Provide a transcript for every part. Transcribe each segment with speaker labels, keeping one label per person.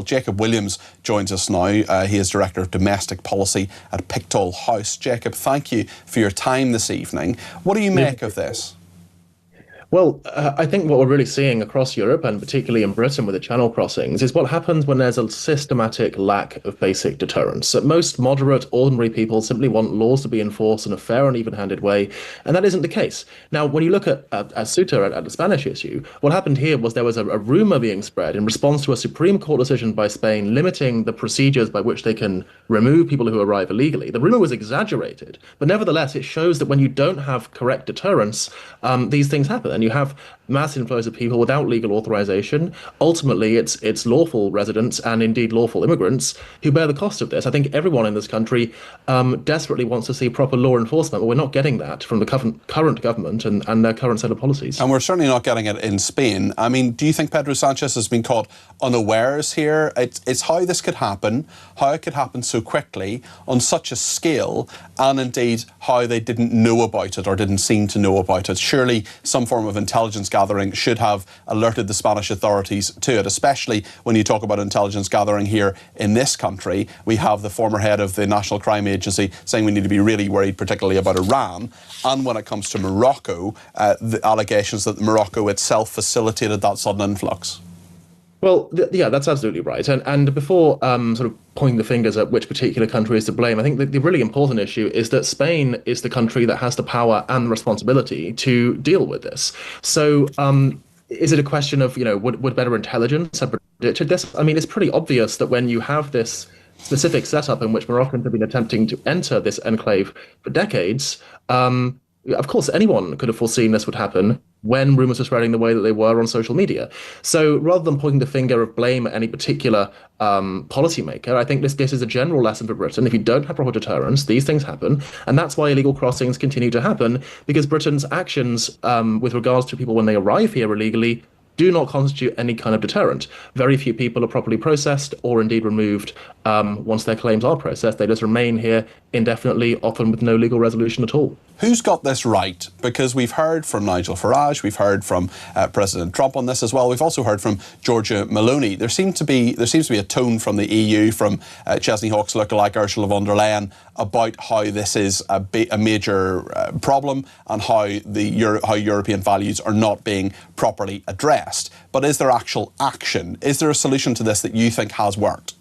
Speaker 1: well. Jacob Williams joins us now. He is Director of Domestic Policy at Pickthall House. Jacob, thank you for your time this evening. What do you make of this?
Speaker 2: Well, I think what we're really seeing across Europe, and particularly in Britain with the Channel crossings, is what happens when there's a systematic lack of basic deterrence. So most moderate, ordinary people simply want laws to be enforced in a fair and even-handed way, and that isn't the case. Now, when you look at Ceuta, at the Spanish issue, what happened here was there was a rumor being spread in response to a Supreme Court decision by Spain limiting the procedures by which they can remove people who arrive illegally. The rumor was exaggerated, but nevertheless, it shows that when you don't have correct deterrence, these things happen. And you have mass inflows of people without legal authorization. Ultimately, it's lawful residents and indeed lawful immigrants who bear the cost of this. I think everyone in this country desperately wants to see proper law enforcement, but we're not getting that from the current government and their current set of policies.
Speaker 1: And we're certainly not getting it in Spain. I mean, do you think Pedro Sanchez has been caught unawares here? It's how this could happen, how it could happen so quickly on such a scale, and indeed how they didn't know about it or didn't seem to know about it. Surely some form of intelligence gathering should have alerted the Spanish authorities to it, especially when you talk about intelligence gathering here in this country. We have the former head of the National Crime Agency saying we need to be really worried, particularly about Iran. And when it comes to Morocco, the allegations that Morocco itself facilitated that sudden influx.
Speaker 2: Well, yeah, that's absolutely right. And before sort of pointing the fingers at which particular country is to blame, I think the really important issue is that Spain is the country that has the power and the responsibility to deal with this. So is it a question of, would better intelligence have predicted this? I mean, it's pretty obvious that when you have this specific setup in which Moroccans have been attempting to enter this enclave for decades, of course, anyone could have foreseen this would happen when rumours were spreading the way that they were on social media. So rather than pointing the finger of blame at any particular policymaker, I think this is a general lesson for Britain. If you don't have proper deterrence, these things happen. And that's why illegal crossings continue to happen, because Britain's actions with regards to people when they arrive here illegally do not constitute any kind of deterrent. Very few people are properly processed or indeed removed once their claims are processed. They just remain here indefinitely, often with no legal resolution at all.
Speaker 1: Who's got this right? Because we've heard from Nigel Farage, we've heard from President Trump on this as well. We've also heard from Giorgia Meloni. There seems to be a tone from the EU, from Chesney Hawkes lookalike Ursula von der Leyen, about how this is a major problem and how European values are not being properly addressed. But is there actual action? Is there a solution to this that you think has worked?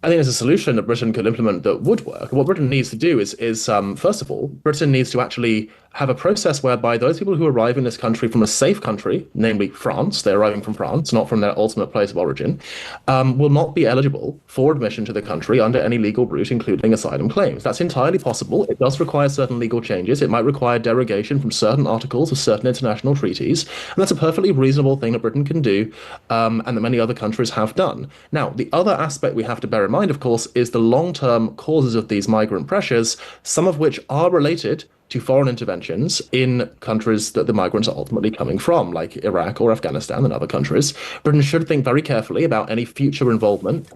Speaker 2: I think there's a solution that Britain could implement that would work. What Britain needs to do is first of all, Britain needs to actually have a process whereby those people who arrive in this country from a safe country, namely France, they're arriving from France, not from their ultimate place of origin, will not be eligible for admission to the country under any legal route, including asylum claims. That's entirely possible. It does require certain legal changes. It might require derogation from certain articles of certain international treaties. And that's a perfectly reasonable thing that Britain can do, and that many other countries have done. Now, the other aspect we have to bear in mind, of course, is the long-term causes of these migrant pressures, some of which are related to foreign interventions in countries that the migrants are ultimately coming from, like Iraq or Afghanistan and other countries. Britain should think very carefully about any future involvement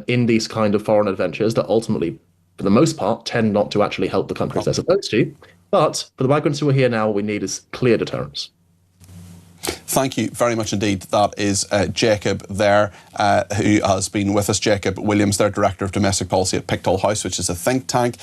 Speaker 2: in these kind of foreign adventures that ultimately, for the most part, tend not to actually help the countries they're supposed to. But for the migrants who are here now, what we need is clear deterrence.
Speaker 1: Thank you very much indeed. That is Jacob there, who has been with us. Jacob Williams, their Director of Domestic Policy at Pickthall House, which is a think tank.